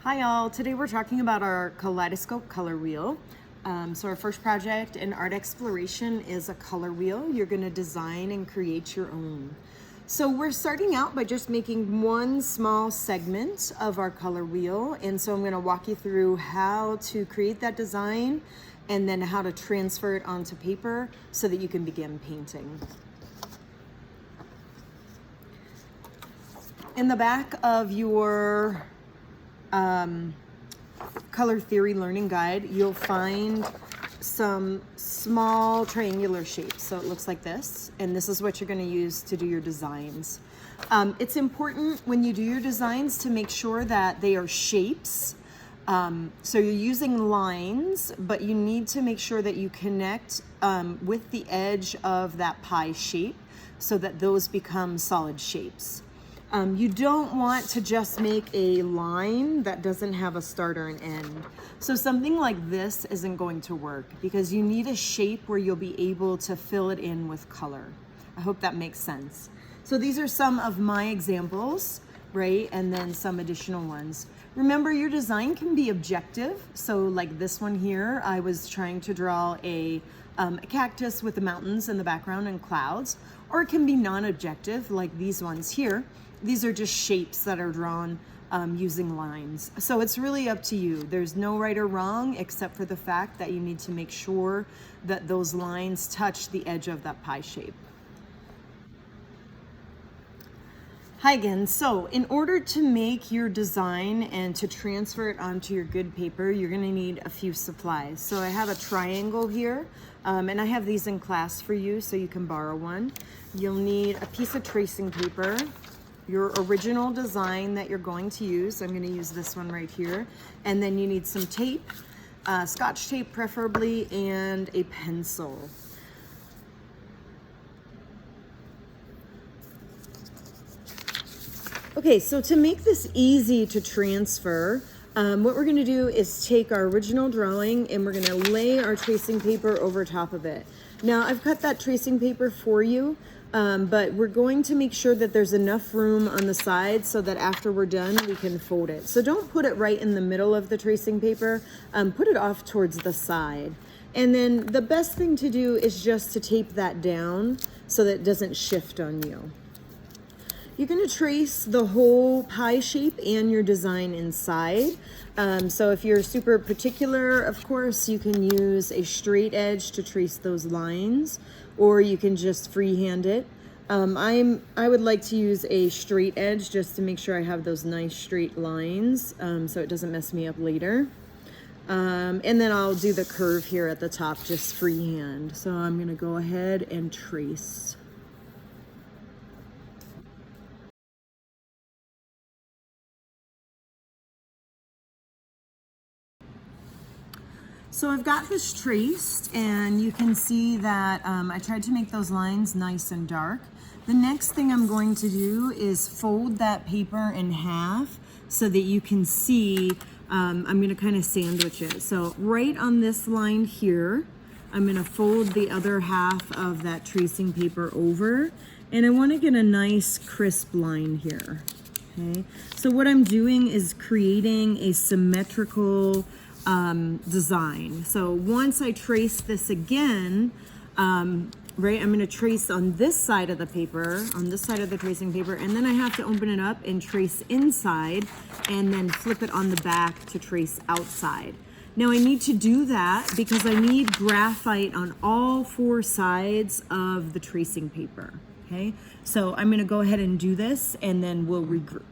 Hi y'all, today we're talking about our Kaleidoscope color wheel. So our first project in art exploration is a color wheel. You're gonna design and create your own. So we're starting out by just making one small segment of our color wheel. And so I'm gonna walk you through how to create that design and then how to transfer it onto paper so that you can begin painting. In the back of your color theory learning guide, you'll find some small triangular shapes. So it looks like this, and this is what you're going to use to do your designs. It's important when you do your designs to make sure that they are shapes. So you're using lines, but you need to make sure that you connect with the edge of that pie shape so that those become solid shapes. You don't want to just make a line that doesn't have a start or an end. So something like this isn't going to work because you need a shape where you'll be able to fill it in with color. I hope that makes sense. So these are some of my examples, right? And then some additional ones. Remember, your design can be objective. So like this one here, I was trying to draw a cactus with the mountains in the background and clouds, or it can be non-objective like these ones here. These are just shapes that are drawn using lines. So it's really up to you. There's no right or wrong except for the fact that you need to make sure that those lines touch the edge of that pie shape. Hi again. So in order to make your design and to transfer it onto your good paper, you're going to need a few supplies. So I have a triangle here, and I have these in class for you so you can borrow one. You'll need a piece of tracing paper, your original design that you're going to use. I'm going to use this one right here. And then you need some tape, Scotch tape preferably, and a pencil. Okay, so to make this easy to transfer, what we're going to do is take our original drawing and we're going to lay our tracing paper over top of it. Now, I've cut that tracing paper for you, but we're going to make sure that there's enough room on the sides so that after we're done, we can fold it. So don't put it right in the middle of the tracing paper, put it off towards the side. And then the best thing to do is just to tape that down so that it doesn't shift on you. You're going to trace the whole pie shape and your design inside. So if you're super particular, of course, you can use a straight edge to trace those lines, or you can just freehand it. I would like to use a straight edge just to make sure I have those nice straight lines so it doesn't mess me up later. And then I'll do the curve here at the top just freehand. So I'm going to go ahead and trace. So I've got this traced, and you can see that I tried to make those lines nice and dark. The next thing I'm going to do is fold that paper in half so that you can see, I'm going to kind of sandwich it. So right on this line here, I'm going to fold the other half of that tracing paper over, and I want to get a nice crisp line here. Okay, so what I'm doing is creating a symmetrical design. So once I trace this again, right, I'm going to trace on this side of the paper, on this side of the tracing paper, and then I have to open it up and trace inside and then flip it on the back to trace outside. Now I need to do that because I need graphite on all four sides of the tracing paper. Okay, so I'm going to go ahead and do this and then we'll regroup.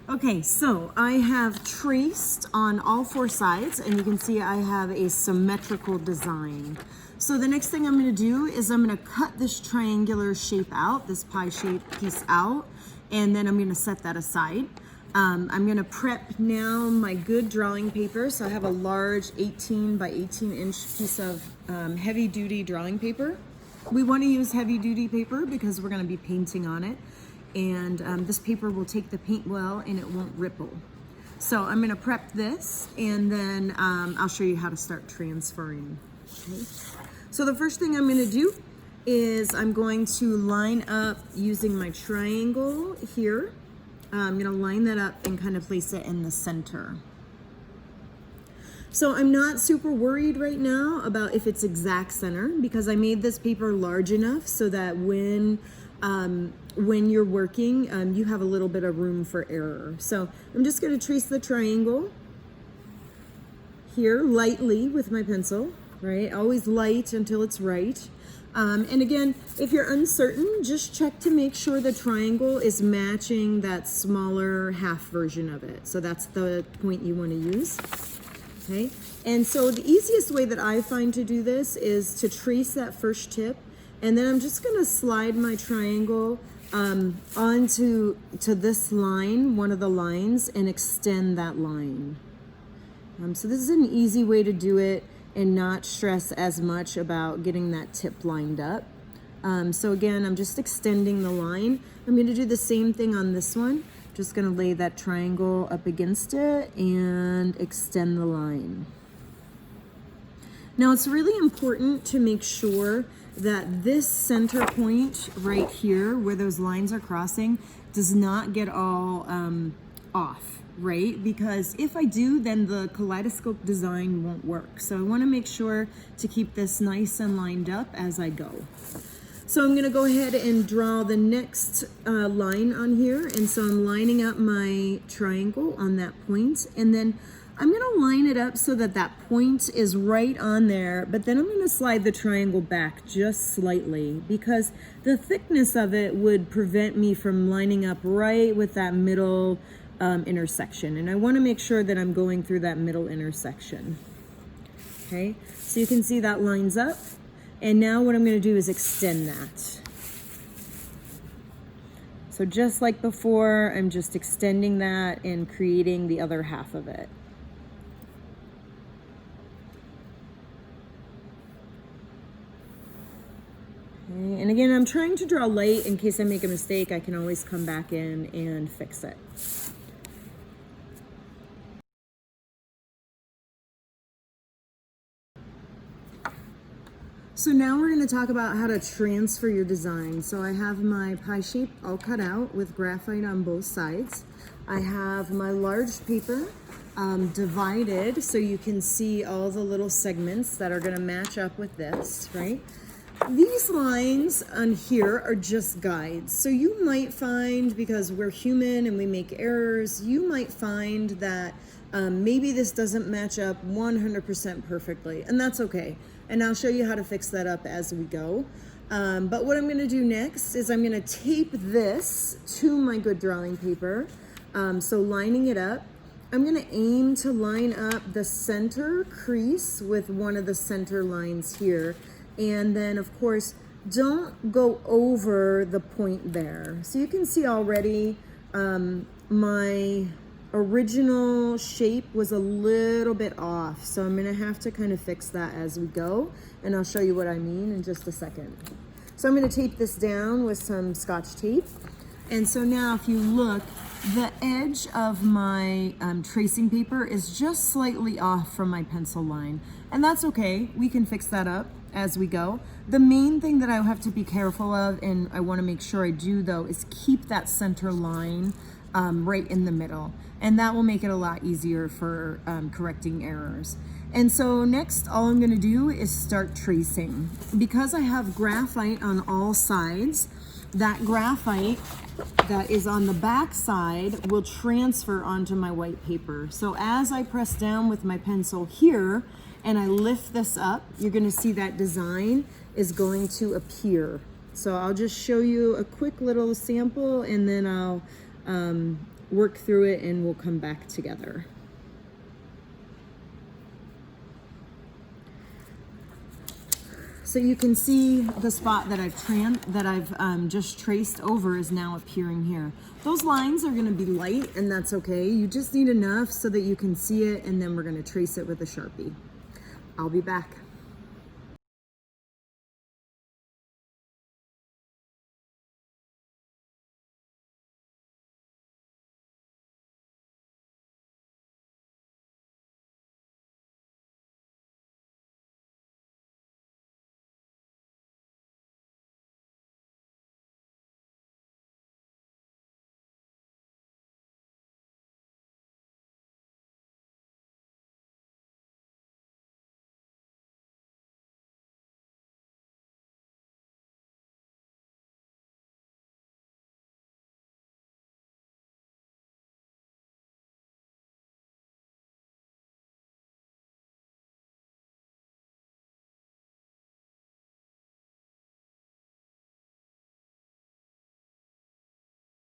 Okay, so I have traced on all four sides, and you can see I have a symmetrical design. So the next thing I'm going to do is I'm going to cut this triangular shape out, this pie shape piece out, and then I'm going to set that aside. I'm going to prep now my good drawing paper. So I have a large 18 by 18 inch piece of heavy duty drawing paper. We want to use heavy duty paper because we're going to be painting on it. and this paper will take the paint well and it won't ripple. So I'm going to prep this, and then I'll show you how to start transferring. Okay. So the first thing I'm going to do is I'm going to line up using my triangle here. I'm going to line that up and kind of place it in the center. So I'm not super worried right now about if it's exact center, because I made this paper large enough so that when you're working, you have a little bit of room for error. So I'm just going to trace the triangle here lightly with my pencil, right? Always light until it's right. And again, if you're uncertain, just check to make sure the triangle is matching that smaller half version of it. So that's the point you want to use. Okay. And so the easiest way that I find to do this is to trace that first tip, and then I'm just going to slide my triangle onto this line, one of the lines, and extend that line. So this is an easy way to do it and not stress as much about getting that tip lined up. So again, I'm just extending the line. I'm going to do the same thing on this one. Just going to lay that triangle up against it and extend the line. Now it's really important to make sure that this center point right here where those lines are crossing does not get all off, right? Because if I do, then the kaleidoscope design won't work. So I want to make sure to keep this nice and lined up as I go. So I'm going to go ahead and draw the next line on here. And so I'm lining up my triangle on that point, and then I'm going to line it up so that that point is right on there, but then I'm going to slide the triangle back just slightly, because the thickness of it would prevent me from lining up right with that middle intersection. And I want to make sure that I'm going through that middle intersection. Okay, so you can see that lines up. And now what I'm going to do is extend that. So just like before, I'm just extending that and creating the other half of it. Okay, and again, I'm trying to draw light in case I make a mistake. I can always come back in and fix it. So now we're going to talk about how to transfer your design. So I have my pie shape all cut out with graphite on both sides. I have my large paper divided so you can see all the little segments that are going to match up with this, right? These lines on here are just guides. So you might find, because we're human and we make errors, you might find that maybe this doesn't match up 100% perfectly, and that's okay. And I'll show you how to fix that up as we go. But what I'm going to do next is I'm going to tape this to my good drawing paper. So lining it up, I'm going to aim to line up the center crease with one of the center lines here. And then, of course, don't go over the point there. So you can see already my original shape was a little bit off, so I'm gonna have to kind of fix that as we go, and I'll show you what I mean in just a second. So I'm gonna tape this down with some Scotch tape, and so now if you look, the edge of my tracing paper is just slightly off from my pencil line, and that's okay. We can fix that up as we go. The main thing that I have to be careful of, and I want to make sure I do though, is keep that center line right in the middle, and that will make it a lot easier for correcting errors. And so next, all I'm going to do is start tracing. Because I have graphite on all sides, that graphite that is on the back side will transfer onto my white paper. So as I press down with my pencil here and I lift this up, you're going to see that design is going to appear. So I'll just show you a quick little sample, and then I'll work through it and we'll come back together. So you can see the spot that I've just traced over is now appearing here. Those lines are going to be light, and that's okay. You just need enough so that you can see it, and then we're going to trace it with a Sharpie. I'll be back.